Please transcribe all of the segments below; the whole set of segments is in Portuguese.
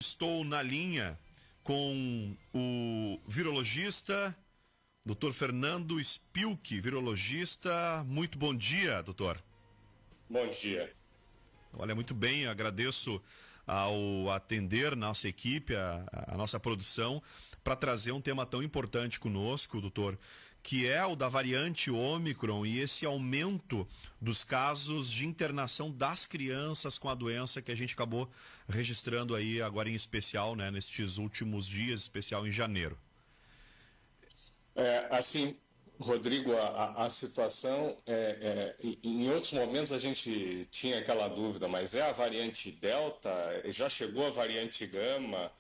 Estou na linha com o virologista, Dr. Fernando Spilk, virologista. Muito bom dia, doutor. Bom dia. Olha, muito bem, agradeço ao atender nossa equipe, a nossa produção, para trazer um tema tão importante conosco, doutor, que é o da variante Ômicron e esse aumento dos casos de internação das crianças com a doença que a gente acabou registrando aí agora em especial, né, nestes últimos dias, especial em janeiro. Assim, Rodrigo, a situação, em outros momentos a gente tinha aquela dúvida, mas é a variante Delta? Já chegou a variante Gama?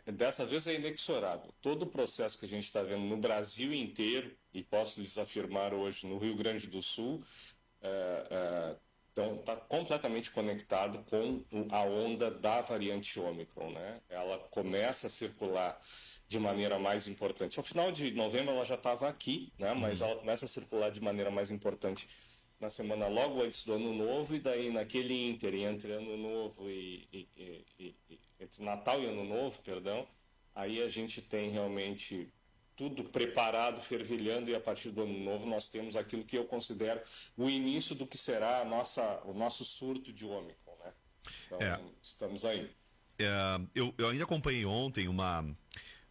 Dessa vez é inexorável. Todo o processo que a gente está vendo no Brasil inteiro, e posso lhes afirmar hoje no Rio Grande do Sul, então está completamente conectado com a onda da variante Ômicron, né? Ela começa a circular de maneira mais importante. Ao final de novembro ela já estava aqui, né? Mas ela começa a circular de maneira mais importante na semana logo antes do Ano Novo, e daí naquele ínterim entre Ano Novo entre Natal e Ano Novo, perdão, aí a gente tem realmente tudo preparado, fervilhando, e a partir do Ano Novo nós temos aquilo que eu considero o início do que será o nosso surto de Ômicron, né? Então, estamos aí. Eu ainda acompanhei ontem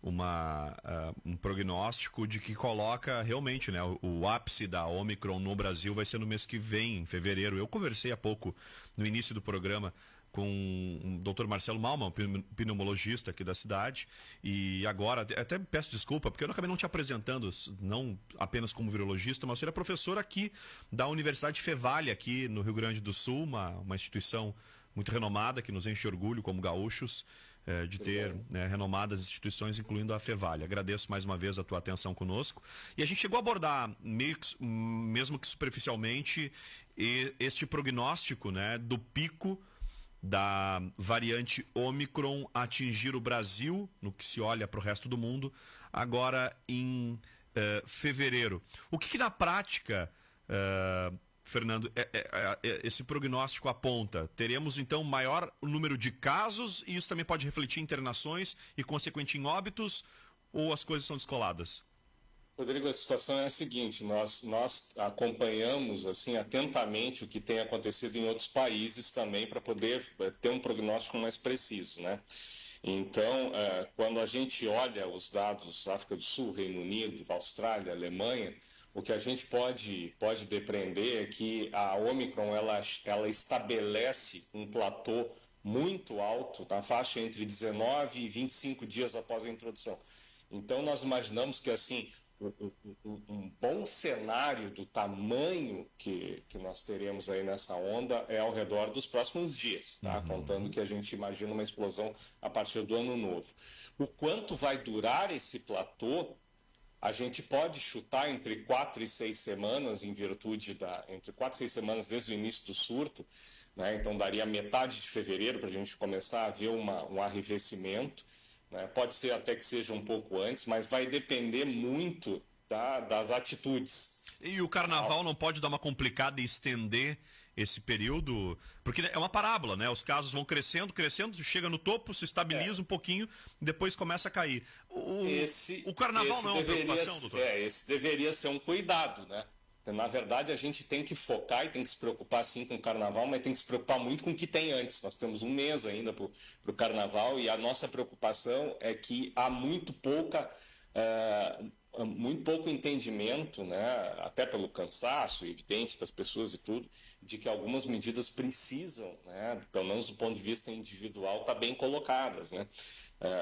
um prognóstico de que coloca realmente, né, o ápice da Ômicron no Brasil vai ser no mês que vem, em fevereiro. Eu conversei há pouco, no início do programa, com o Dr. Marcelo Malman, pneumologista aqui da cidade, e agora, até peço desculpa, porque eu acabei não te apresentando, não apenas como virologista, mas você é professor aqui da Universidade Fevale, aqui no Rio Grande do Sul, uma instituição muito renomada, que nos enche de orgulho como gaúchos, de ter, né, renomadas instituições, incluindo a Fevale. Agradeço mais uma vez a tua atenção conosco. E a gente chegou a abordar, mesmo que superficialmente, este prognóstico, né, do pico da variante Ômicron atingir o Brasil, no que se olha para o resto do mundo, agora em fevereiro. O que na prática, Fernando, esse prognóstico aponta? Teremos, então, maior número de casos, e isso também pode refletir em internações e, consequente, em óbitos, ou as coisas são descoladas? Rodrigo, a situação é a seguinte: nós acompanhamos assim atentamente o que tem acontecido em outros países também, para poder ter um prognóstico mais preciso, né? Então, quando a gente olha os dados África do Sul, Reino Unido, Austrália, Alemanha, o que a gente pode depreender é que a Ômicron ela estabelece um platô muito alto, na faixa entre 19 e 25 dias após a introdução. Então, nós imaginamos que assim um bom cenário do tamanho que nós teremos aí nessa onda é ao redor dos próximos dias, tá? Contando que a gente imagina uma explosão a partir do Ano Novo. O quanto vai durar esse platô, a gente pode chutar entre 4 e 6 semanas, em virtude entre 4 e 6 semanas desde o início do surto, né? Então daria metade de fevereiro para a gente começar a ver um arrefecimento, né? Pode ser até que seja um pouco antes, mas vai depender muito das atitudes. E o carnaval não pode dar uma complicada e estender esse período? Porque é uma parábola, né? Os casos vão crescendo, chega no topo, se estabiliza um pouquinho, e depois começa a cair. O carnaval não é uma preocupação, doutor? Esse deveria ser um cuidado, né? Na verdade, a gente tem que focar e tem que se preocupar sim com o carnaval, mas tem que se preocupar muito com o que tem antes. Nós temos um mês ainda para o carnaval, e a nossa preocupação é que há muito pouco entendimento, né, até pelo cansaço evidente das pessoas e tudo, de que algumas medidas precisam, né, pelo menos do ponto de vista individual, estar bem colocadas, né?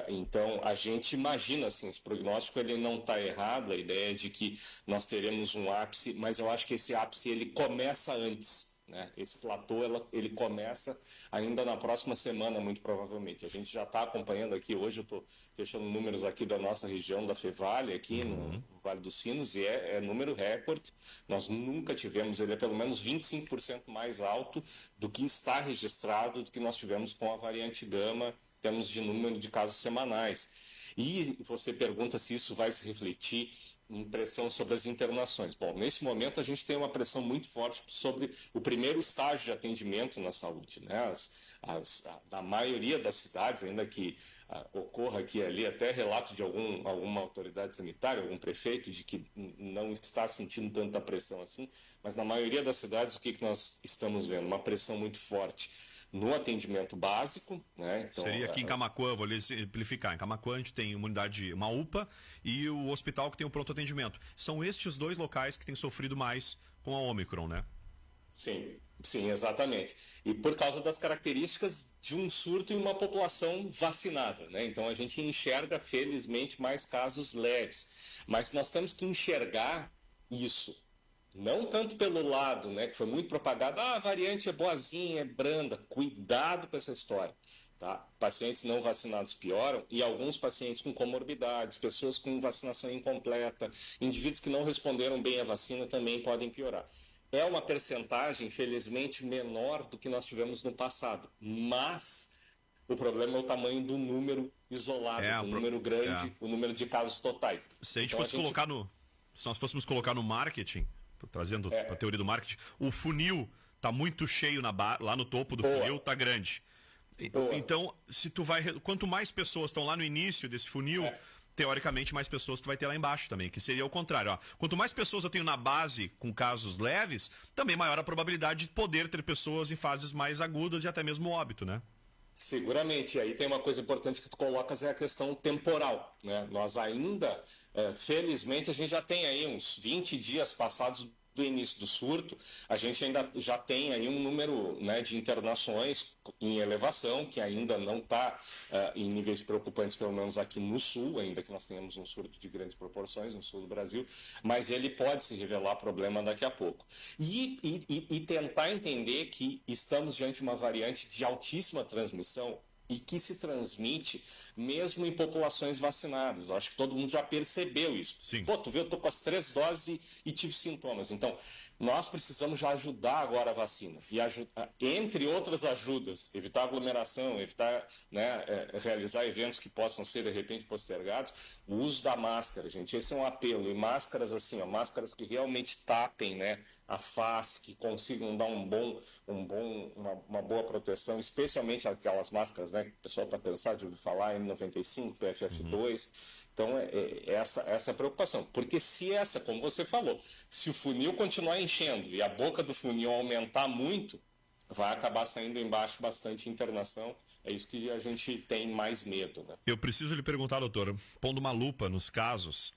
Então, a gente imagina, assim, esse prognóstico ele não está errado, a ideia de que nós teremos um ápice, mas eu acho que esse ápice ele começa antes, né? Esse platô ele começa ainda na próxima semana, muito provavelmente. A gente já está acompanhando aqui, hoje eu estou fechando números aqui da nossa região, da Fevale, aqui no Vale dos Sinos, e é número recorde. Nós nunca tivemos, ele é pelo menos 25% mais alto do que está registrado, do que nós tivemos com a variante Gama, em termos de número de casos semanais. E você pergunta se isso vai se refletir pressão sobre as internações. Bom, nesse momento a gente tem uma pressão muito forte sobre o primeiro estágio de atendimento na saúde, né? Na maioria das cidades, ainda que ocorra aqui e ali até relato de alguma autoridade sanitária, algum prefeito, de que não está sentindo tanta pressão assim, mas na maioria das cidades o que nós estamos vendo? Uma pressão muito forte no atendimento básico, né? Então, seria aqui em Camaquã, vou simplificar. Em Camaquã a gente tem uma unidade, uma UPA, e o hospital que tem o pronto atendimento. São estes dois locais que têm sofrido mais com a Ômicron, né? Sim, exatamente. E por causa das características de um surto em uma população vacinada, né? Então a gente enxerga, felizmente, mais casos leves. Mas nós temos que enxergar isso. Não tanto pelo lado, né, que foi muito propagado, a variante é boazinha, é branda. Cuidado com essa história. Tá? Pacientes não vacinados pioram e alguns pacientes com comorbidades, pessoas com vacinação incompleta, indivíduos que não responderam bem à vacina também podem piorar. É uma percentagem, felizmente, menor do que nós tivemos no passado, mas o problema é o tamanho do número isolado, o número grande, o número de casos totais. Se a gente fosse colocar se nós fôssemos colocar no marketing, trazendo para a teoria do marketing, o funil está muito cheio lá no topo do funil, está grande. Então, se tu quanto mais pessoas estão lá no início desse funil, teoricamente mais pessoas tu vai ter lá embaixo também, que seria o contrário. Ó. Quanto mais pessoas eu tenho na base com casos leves, também maior a probabilidade de poder ter pessoas em fases mais agudas e até mesmo óbito, né? Seguramente. E aí tem uma coisa importante que tu colocas, é a questão temporal, né? Nós ainda, felizmente, a gente já tem aí uns 20 dias passados do início do surto, a gente ainda já tem aí um número, né, de internações em elevação, que ainda não está em níveis preocupantes, pelo menos aqui no sul, ainda que nós tenhamos um surto de grandes proporções no sul do Brasil, mas ele pode se revelar problema daqui a pouco. E tentar entender que estamos diante de uma variante de altíssima transmissão e que se transmite mesmo em populações vacinadas. Eu acho que todo mundo já percebeu isso. Sim. Pô, tu viu, eu tô com as 3 doses e tive sintomas. Então, nós precisamos já ajudar agora a vacina. E entre outras ajudas, evitar aglomeração, evitar, né, realizar eventos que possam ser, de repente, postergados, o uso da máscara, gente. Esse é um apelo. E máscaras assim, máscaras que realmente tapem, né, a face, que consigam dar uma boa proteção, especialmente aquelas máscaras, né, que o pessoal está cansado de ouvir falar, N95, PFF2. Então, essa é a preocupação. Porque como você falou, se o funil continuar enchendo e a boca do funil aumentar muito, vai acabar saindo embaixo bastante internação. É isso que a gente tem mais medo, né? Eu preciso lhe perguntar, doutor, pondo uma lupa nos casos,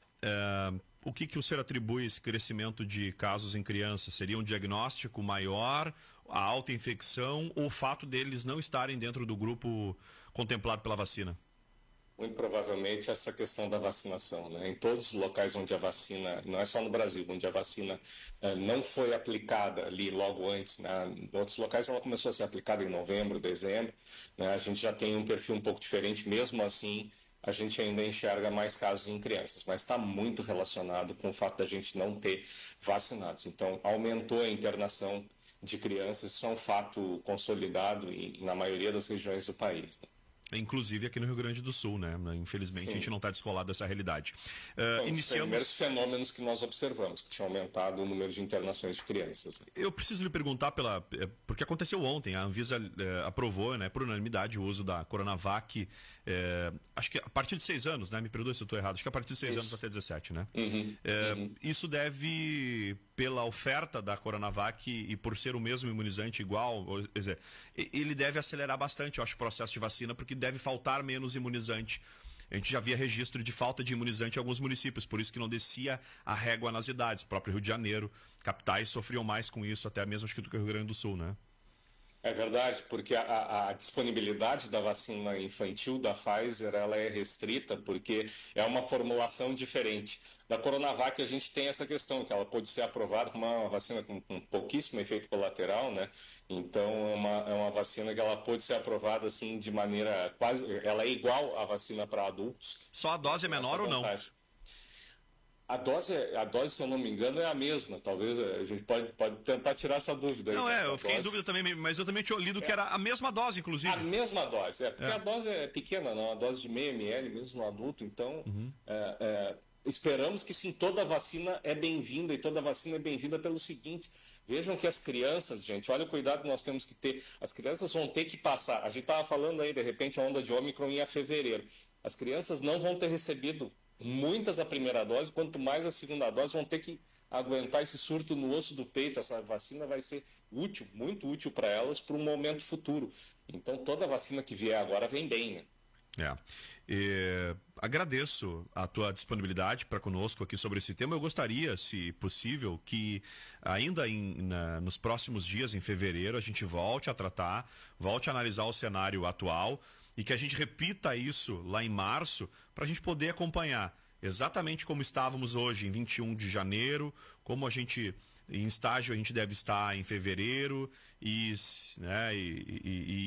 o que o senhor atribui esse crescimento de casos em crianças? Seria um diagnóstico maior, a alta infecção ou o fato deles não estarem dentro do grupo contemplado pela vacina? Muito provavelmente essa questão da vacinação, né? Em todos os locais onde a vacina, não é só no Brasil, onde a vacina não foi aplicada ali logo antes, né? Em outros locais ela começou a ser aplicada em novembro, dezembro, né? A gente já tem um perfil um pouco diferente, mesmo assim a gente ainda enxerga mais casos em crianças, mas está muito relacionado com o fato da gente não ter vacinados. Então, aumentou a internação de crianças, isso é um fato consolidado na maioria das regiões do país, né? Inclusive aqui no Rio Grande do Sul, né? Infelizmente, sim, a gente não está descolado dessa realidade. São os primeiros fenômenos que nós observamos, que tinha aumentado o número de internações de crianças. Eu preciso lhe perguntar, porque aconteceu ontem, a Anvisa aprovou, né, por unanimidade o uso da Coronavac, acho que a partir de 6 anos, né? Me perdoe se eu estou errado, acho que a partir de 6 anos até 17, né? Isso deve, pela oferta da Coronavac e por ser o mesmo imunizante igual, quer dizer, ele deve acelerar bastante, eu acho, o processo de vacina, porque deve faltar menos imunizante. A gente já via registro de falta de imunizante em alguns municípios, por isso que não descia a régua nas idades. O próprio Rio de Janeiro, capitais sofriam mais com isso, até mesmo acho que do que o Rio Grande do Sul, né? É verdade, porque a disponibilidade da vacina infantil da Pfizer, ela é restrita porque é uma formulação diferente. Da Coronavac a gente tem essa questão, que ela pode ser aprovada como uma vacina com pouquíssimo efeito colateral, né? Então é uma vacina que ela pode ser aprovada assim de maneira quase... Ela é igual à vacina para adultos. Só a dose é menor ou não? A dose, se eu não me engano, é a mesma. Talvez a gente pode tentar tirar essa dúvida. Não, eu fiquei em dúvida também, mas eu também tinha lido que era a mesma dose, inclusive. A mesma dose, porque a dose é pequena, não, a dose de meio ml mesmo no adulto, então esperamos que sim, toda vacina é bem-vinda, e toda vacina é bem-vinda pelo seguinte: vejam que as crianças, gente, olha o cuidado que nós temos que ter. As crianças vão ter que passar. A gente estava falando aí, de repente, a onda de Ômicron ia a fevereiro. As crianças não vão ter recebido muitas a primeira dose, quanto mais a segunda dose, vão ter que aguentar esse surto no osso do peito. Essa vacina vai ser útil, muito útil para elas, para um momento futuro. Então, toda vacina que vier agora vem bem, né? Agradeço a tua disponibilidade para conosco aqui sobre esse tema. Eu gostaria, se possível, que ainda nos próximos dias, em fevereiro, a gente volte a tratar, volte a analisar o cenário atual e que a gente repita isso lá em março para a gente poder acompanhar exatamente como estávamos hoje em 21 de janeiro, como a gente, em estágio, a gente deve estar em fevereiro e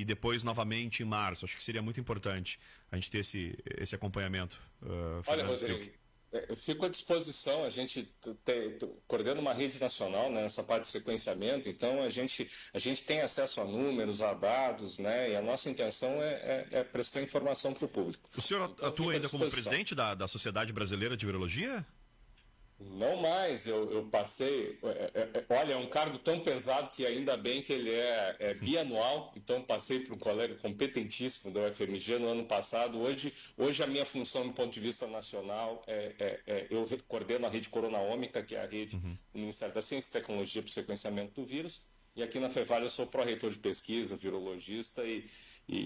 depois novamente em março. Acho que seria muito importante a gente ter esse acompanhamento. Olha, Rodrigo, eu fico à disposição. A gente coordena uma rede nacional, né, nessa parte de sequenciamento, então a gente tem acesso a números, a dados, né, e a nossa intenção é prestar informação para o público. O senhor então, atua ainda como presidente da Sociedade Brasileira de Virologia? Não mais, eu passei, olha, é um cargo tão pesado que ainda bem que ele é bianual, então passei para um colega competentíssimo da UFMG no ano passado. Hoje a minha função do ponto de vista nacional eu coordeno a rede Coronaômica, que é a rede do Ministério da Ciência e Tecnologia para o sequenciamento do vírus, e aqui na FEVAL eu sou pró-reitor de pesquisa, virologista e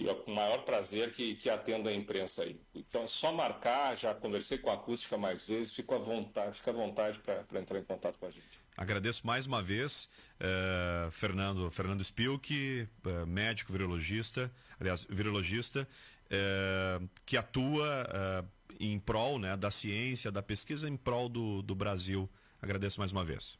é com o maior prazer que atendo a imprensa aí. Então é só marcar, já conversei com a Acústica mais vezes, fica à vontade para entrar em contato com a gente. Agradeço mais uma vez, Fernando Spilk, médico virologista, que atua em prol, né, da ciência, da pesquisa em prol do Brasil. Agradeço mais uma vez.